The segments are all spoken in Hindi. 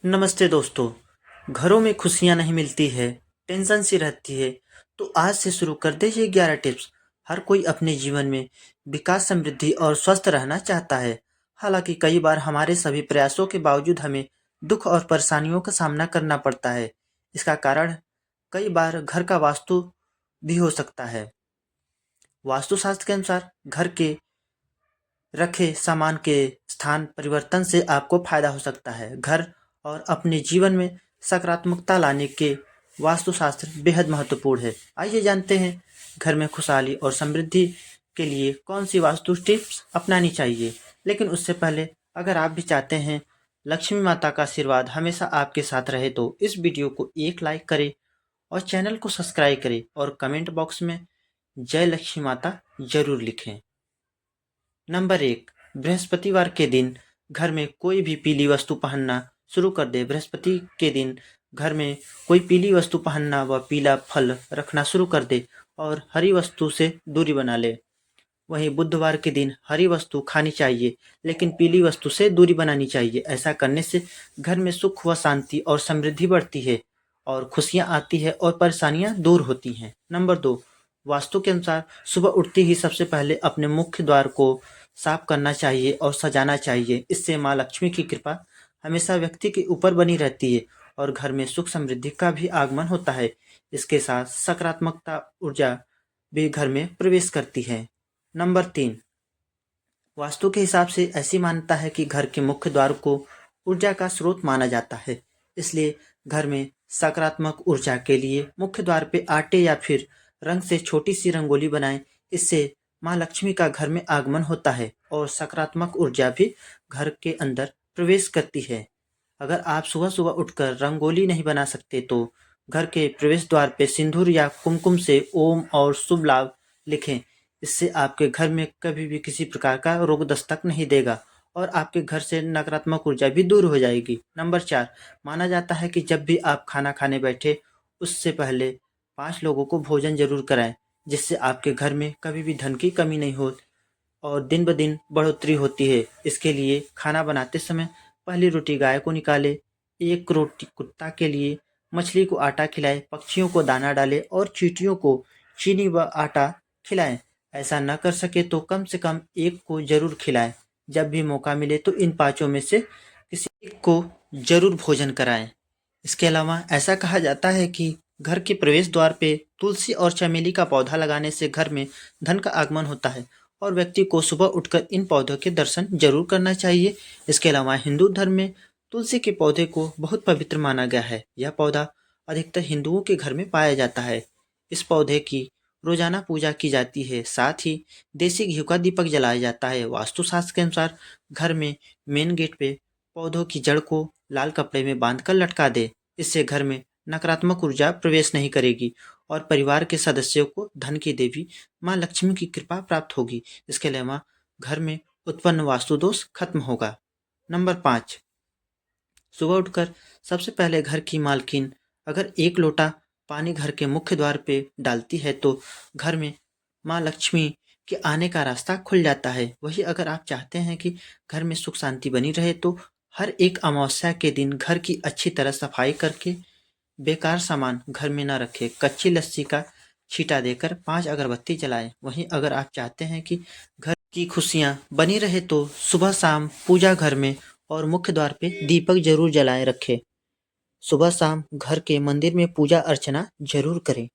नमस्ते दोस्तों। घरों में खुशियां नहीं मिलती है, टेंशन सी रहती है। तो आज से शुरू कर दे ये 11 टिप्स। हर कोई अपने जीवन में विकास, समृद्धि और स्वस्थ रहना चाहता है। हालांकि कई बार हमारे सभी प्रयासों के बावजूद हमें दुख और परेशानियों का सामना करना पड़ता है। इसका कारण कई बार घर का वास्तु भी हो सकता है। वास्तुशास्त्र के अनुसार घर के रखे सामान के स्थान परिवर्तन से आपको फायदा हो सकता है। घर और अपने जीवन में सकारात्मकता लाने के वास्तुशास्त्र बेहद महत्वपूर्ण है। आइए जानते हैं घर में खुशहाली और समृद्धि के लिए कौन सी वास्तु टिप्स अपनानी चाहिए। लेकिन उससे पहले अगर आप भी चाहते हैं लक्ष्मी माता का आशीर्वाद हमेशा आपके साथ रहे तो इस वीडियो को एक लाइक करें और चैनल को सब्सक्राइब करें और कमेंट बॉक्स में जय लक्ष्मी माता जरूर लिखें। नंबर 1, बृहस्पतिवार के दिन घर में कोई भी पीली वस्तु पहनना शुरू कर दे। बृहस्पति के दिन घर में कोई पीली वस्तु पहनना व पीला फल रखना शुरू कर दे और हरी वस्तु से दूरी बना ले। वहीं बुधवार के दिन हरी वस्तु खानी चाहिए लेकिन पीली वस्तु से दूरी बनानी चाहिए। ऐसा करने से घर में सुख व शांति और समृद्धि बढ़ती है और खुशियां आती है और परेशानियां दूर होती हैं। नंबर 2, वास्तु के अनुसार सुबह उठते ही सबसे पहले अपने मुख्य द्वार को साफ करना चाहिए और सजाना चाहिए। इससे माँ लक्ष्मी की कृपा हमेशा व्यक्ति के ऊपर बनी रहती है और घर में सुख समृद्धि का भी आगमन होता है। इसके साथ सकारात्मकता ऊर्जा भी घर में प्रवेश करती है। नंबर 3, वास्तु के हिसाब से ऐसी मान्यता है कि घर के मुख्य द्वार को ऊर्जा का स्रोत माना जाता है। इसलिए घर में सकारात्मक ऊर्जा के लिए मुख्य द्वार पे आटे या फिर रंग से छोटी सी रंगोली बनाएं। इससे माँ लक्ष्मी का घर में आगमन होता है और सकारात्मक ऊर्जा भी घर के अंदर प्रवेश करती है। अगर आप सुबह सुबह उठकर रंगोली नहीं बना सकते तो घर के प्रवेश द्वार पे सिंदूर या कुमकुम से ओम और शुभ लाभ लिखें। इससे आपके घर में कभी भी किसी प्रकार का रोग दस्तक नहीं देगा और आपके घर से नकारात्मक ऊर्जा भी दूर हो जाएगी। नंबर 4, माना जाता है कि जब भी आप खाना खाने बैठे उससे पहले 5 लोगों को भोजन जरूर कराएं, जिससे आपके घर में कभी भी धन की कमी नहीं हो और दिन ब दिन बढ़ोतरी होती है। इसके लिए खाना बनाते समय पहली रोटी गाय को निकाले, एक रोटी कुत्ता के लिए, मछली को आटा खिलाए, पक्षियों को दाना डाले और चींटियों को चीनी व आटा खिलाएं। ऐसा न कर सके तो कम से कम एक को जरूर खिलाएं। जब भी मौका मिले तो इन पांचों में से किसी एक को जरूर भोजन कराएं। इसके अलावा ऐसा कहा जाता है कि घर के प्रवेश द्वार पे तुलसी और चमेली का पौधा लगाने से घर में धन का आगमन होता है और व्यक्ति को सुबह उठकर इन पौधों के दर्शन जरूर करना चाहिए। इसके अलावा हिंदू धर्म में तुलसी के पौधे को बहुत पवित्र माना गया है। यह पौधा अधिकतर हिंदुओं के घर में पाया जाता है। इस पौधे की रोजाना पूजा की जाती है। साथ ही देसी घी का दीपक जलाया जाता है। वास्तुशास्त्र के अनुसार घर में मेन गेट पे पौधों की जड़ को लाल कपड़े में बांधकर लटका दे। इससे घर में नकारात्मक ऊर्जा प्रवेश नहीं करेगी और परिवार के सदस्यों को धन की देवी माँ लक्ष्मी की कृपा प्राप्त होगी। इसके अलावा घर में उत्पन्न वास्तु दोष खत्म होगा। नंबर 5, सुबह उठकर सबसे पहले घर की मालकिन अगर एक लोटा पानी घर के मुख्य द्वार पे डालती है तो घर में माँ लक्ष्मी के आने का रास्ता खुल जाता है। वही अगर आप चाहते हैं कि घर में सुख शांति बनी रहे तो हर एक अमावस्या के दिन घर की अच्छी तरह सफाई करके बेकार सामान घर में न रखें। कच्ची लस्सी का छींटा देकर 5 अगरबत्ती जलाएं। वहीं अगर आप चाहते हैं कि घर की खुशियां बनी रहे तो सुबह शाम पूजा घर में और मुख्य द्वार पे दीपक जरूर जलाए रखें। सुबह शाम घर के मंदिर में पूजा अर्चना जरूर करें।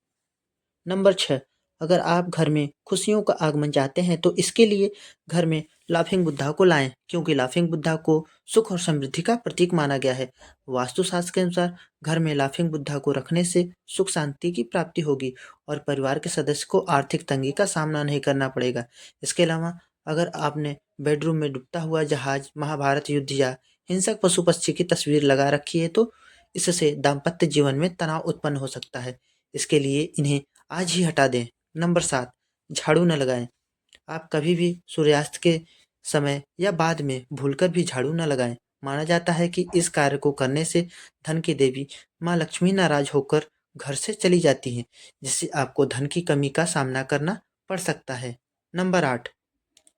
नंबर 6, अगर आप घर में खुशियों का आगमन चाहते हैं तो इसके लिए घर में लाफिंग बुद्धा को लाएं, क्योंकि लाफिंग बुद्धा को सुख और समृद्धि का प्रतीक माना गया है। वास्तुशास्त्र के अनुसार घर में लाफिंग बुद्धा को रखने से सुख शांति की प्राप्ति होगी और परिवार के सदस्य को आर्थिक तंगी का सामना नहीं करना पड़ेगा। इसके अलावा अगर आपने बेडरूम में डूबता हुआ जहाज, महाभारत युद्ध या हिंसक पशु पक्षी की तस्वीर लगा रखी है तो इससे दाम्पत्य जीवन में तनाव उत्पन्न हो सकता है। इसके लिए इन्हें आज ही हटा दें। नंबर 7, झाड़ू न लगाएं। आप कभी भी सूर्यास्त के समय या बाद में भूलकर भी झाड़ू न लगाएं। माना जाता है कि इस कार्य को करने से धन की देवी माँ लक्ष्मी नाराज होकर घर से चली जाती हैं, जिससे आपको धन की कमी का सामना करना पड़ सकता है। नंबर 8,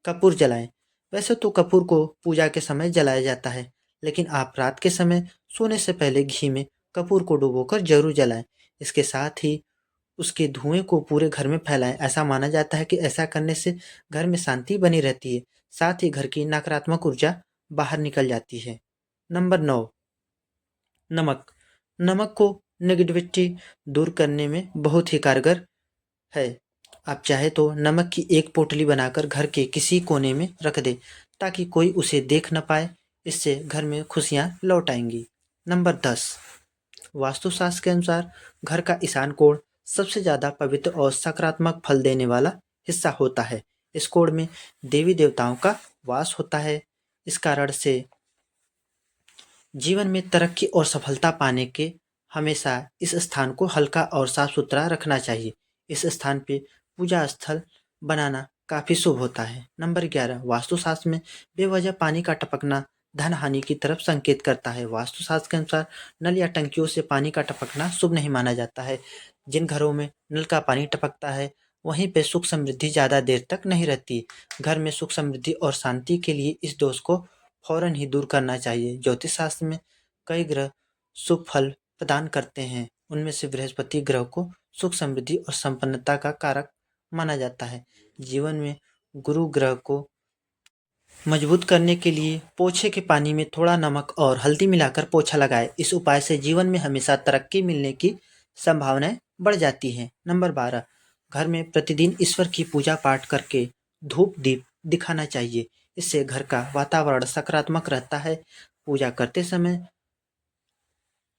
कपूर जलाएं। वैसे तो कपूर को पूजा के समय जलाया जाता है, लेकिन आप रात के समय सोने से पहले घी में कपूर को डुबोकर जरूर जलाएं। इसके साथ ही उसके धुएं को पूरे घर में फैलाएं। ऐसा माना जाता है कि ऐसा करने से घर में शांति बनी रहती है, साथ ही घर की नकारात्मक ऊर्जा बाहर निकल जाती है। नंबर 9, नमक। नमक को नेगेटिविटी दूर करने में बहुत ही कारगर है। आप चाहे तो नमक की एक पोटली बनाकर घर के किसी कोने में रख दें ताकि कोई उसे देख न पाए। इससे घर में खुशियां लौट आएंगी। नंबर 10, वास्तुशास्त्र के अनुसार घर का ईशान कोण सबसे ज़्यादा पवित्र और सकारात्मक फल देने वाला हिस्सा होता है। इस कोण में देवी देवताओं का वास होता है। इस कारण से जीवन में तरक्की और सफलता पाने के हमेशा इस स्थान को हल्का और साफ सुथरा रखना चाहिए। इस स्थान पे पूजा स्थल बनाना काफ़ी शुभ होता है। नंबर 11, वास्तुशास्त्र में बेवजह पानी का टपकना धन हानि की तरफ संकेत करता है। वास्तुशास्त्र के अनुसार नल या टंकियों से पानी का टपकना शुभ नहीं माना जाता है। जिन घरों में नल का पानी टपकता है वहीं पे सुख समृद्धि ज़्यादा देर तक नहीं रहती। घर में सुख समृद्धि और शांति के लिए इस दोष को फौरन ही दूर करना चाहिए। ज्योतिष शास्त्र में कई ग्रह शुभ फल प्रदान करते हैं। उनमें से बृहस्पति ग्रह को सुख समृद्धि और संपन्नता का कारक माना जाता है। जीवन में गुरु ग्रह को मजबूत करने के लिए पोछे के पानी में थोड़ा नमक और हल्दी मिलाकर पोछा लगाएं। इस उपाय से जीवन में हमेशा तरक्की मिलने की संभावनाएं बढ़ जाती हैं। नंबर 12, घर में प्रतिदिन ईश्वर की पूजा पाठ करके धूप दीप दिखाना चाहिए। इससे घर का वातावरण सकारात्मक रहता है। पूजा करते समय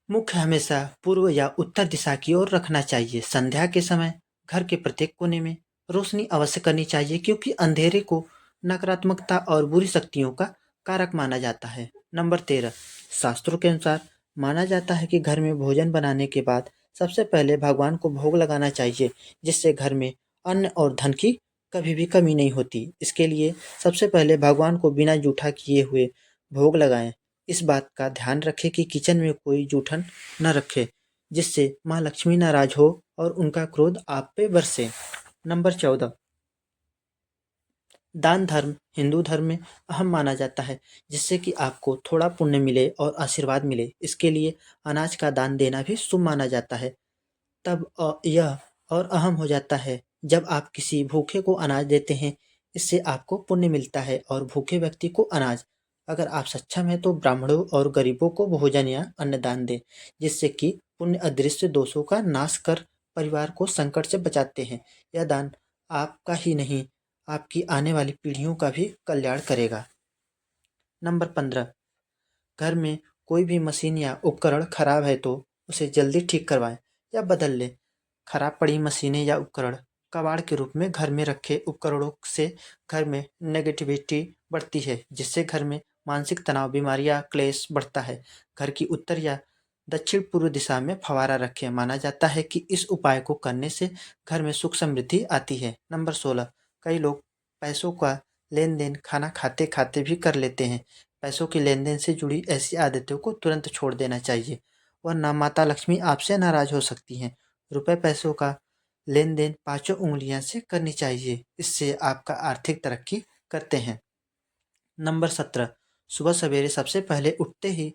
मुख्य हमेशा पूर्व या उत्तर दिशा की ओर रखना चाहिए। संध्या के समय घर के प्रत्येक कोने में रोशनी अवश्य करनी चाहिए क्योंकि अंधेरे को नकारात्मकता और बुरी शक्तियों का कारक माना जाता है। नंबर 13, शास्त्रों के अनुसार माना जाता है कि घर में भोजन बनाने के बाद सबसे पहले भगवान को भोग लगाना चाहिए, जिससे घर में अन्न और धन की कभी भी कमी नहीं होती। इसके लिए सबसे पहले भगवान को बिना जूठा किए हुए भोग लगाएं। इस बात का ध्यान रखें कि किचन में कोई जूठन न रखे, जिससे माँ लक्ष्मी नाराज हो और उनका क्रोध आप पे बरसे। नंबर 14, दान धर्म हिंदू धर्म में अहम माना जाता है, जिससे कि आपको थोड़ा पुण्य मिले और आशीर्वाद मिले। इसके लिए अनाज का दान देना भी शुभ माना जाता है। तब यह और अहम हो जाता है जब आप किसी भूखे को अनाज देते हैं। इससे आपको पुण्य मिलता है और भूखे व्यक्ति को अनाज। अगर आप सक्षम हैं तो ब्राह्मणों और गरीबों को भोजन या अन्नदान दें, जिससे कि पुण्य अदृश्य दोषों का नाश कर परिवार को संकट से बचाते हैं। यह दान आपका ही नहीं, आपकी आने वाली पीढ़ियों का भी कल्याण करेगा। नंबर 15, घर में कोई भी मशीन या उपकरण खराब है तो उसे जल्दी ठीक करवाएं या बदल लें। खराब पड़ी मशीनें या उपकरण कबाड़ के रूप में घर में रखे उपकरणों से घर में नेगेटिविटी बढ़ती है, जिससे घर में मानसिक तनाव, बीमारियां, क्लेश बढ़ता है। घर की उत्तर या दक्षिण पूर्व दिशा में फवारा रखें। माना जाता है कि इस उपाय को करने से घर में सुख समृद्धि आती है। नंबर 16, कई लोग पैसों का लेन देन खाना खाते खाते भी कर लेते हैं। पैसों के लेन देन से जुड़ी ऐसी आदतों को तुरंत छोड़ देना चाहिए, वरना माता लक्ष्मी आपसे नाराज हो सकती हैं। रुपए पैसों का लेन देन पांचों उंगलियां से करनी चाहिए, इससे आपका आर्थिक तरक्की करते हैं। नंबर 17, सुबह सवेरे सबसे पहले उठते ही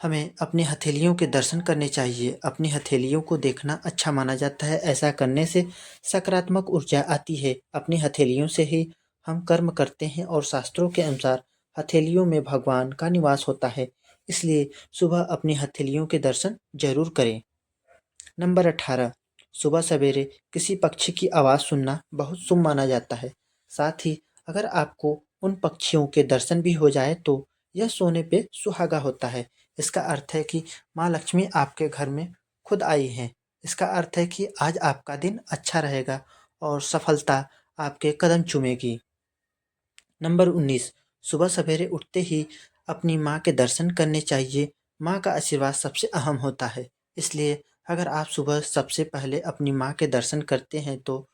हमें अपनी हथेलियों के दर्शन करने चाहिए। अपनी हथेलियों को देखना अच्छा माना जाता है। ऐसा करने से सकारात्मक ऊर्जा आती है। अपनी हथेलियों से ही हम कर्म करते हैं और शास्त्रों के अनुसार हथेलियों में भगवान का निवास होता है। इसलिए सुबह अपनी हथेलियों के दर्शन जरूर करें। नंबर 18, सुबह सवेरे किसी पक्षी की आवाज़ सुनना बहुत शुभ माना जाता है। साथ ही अगर आपको उन पक्षियों के दर्शन भी हो जाए तो यह सोने पे सुहागा होता है। इसका अर्थ है कि माँ लक्ष्मी आपके घर में खुद आई हैं। इसका अर्थ है कि आज आपका दिन अच्छा रहेगा और सफलता आपके कदम चूमेगी। नंबर 19, सुबह सवेरे उठते ही अपनी माँ के दर्शन करने चाहिए। माँ का आशीर्वाद सबसे अहम होता है। इसलिए अगर आप सुबह सबसे पहले अपनी माँ के दर्शन करते हैं तो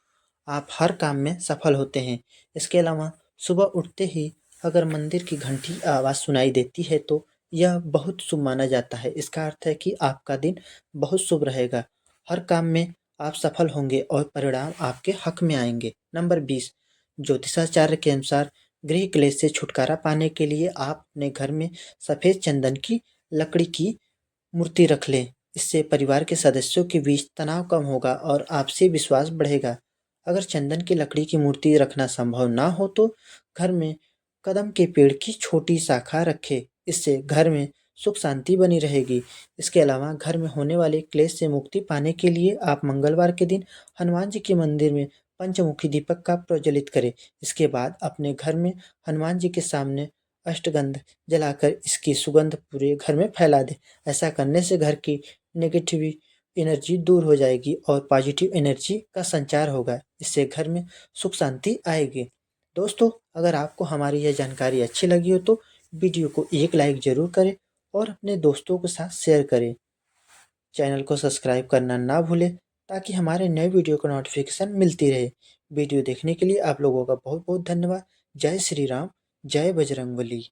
आप हर काम में सफल होते हैं। इसके अलावा सुबह उठते ही अगर मंदिर की घंटी आवाज़ सुनाई देती है तो यह बहुत शुभ माना जाता है। इसका अर्थ है कि आपका दिन बहुत शुभ रहेगा। हर काम में आप सफल होंगे और परिणाम आपके हक में आएंगे। नंबर 20, ज्योतिषाचार्य के अनुसार गृह क्लेश से छुटकारा पाने के लिए आप अपने घर में सफ़ेद चंदन की लकड़ी की मूर्ति रख लें। इससे परिवार के सदस्यों के बीच तनाव कम होगा और आपसी विश्वास बढ़ेगा। अगर चंदन की लकड़ी की मूर्ति रखना संभव ना हो तो घर में कदम के पेड़ की छोटी शाखा रखें। इससे घर में सुख शांति बनी रहेगी। इसके अलावा घर में होने वाले क्लेश से मुक्ति पाने के लिए आप मंगलवार के दिन हनुमान जी के मंदिर में पंचमुखी दीपक का प्रज्वलित करें। इसके बाद अपने घर में हनुमान जी के सामने अष्टगंध जलाकर इसकी सुगंध पूरे घर में फैला दें। ऐसा करने से घर की नेगेटिव एनर्जी दूर हो जाएगी और पॉजिटिव एनर्जी का संचार होगा। इससे घर में सुख शांति आएगी। दोस्तों, अगर आपको हमारी यह जानकारी अच्छी लगी हो तो वीडियो को एक लाइक ज़रूर करें और अपने दोस्तों के साथ शेयर करें। चैनल को सब्सक्राइब करना ना भूलें ताकि हमारे नए वीडियो का नोटिफिकेशन मिलती रहे। वीडियो देखने के लिए आप लोगों का बहुत बहुत धन्यवाद। जय श्री राम, जय बजरंगबली।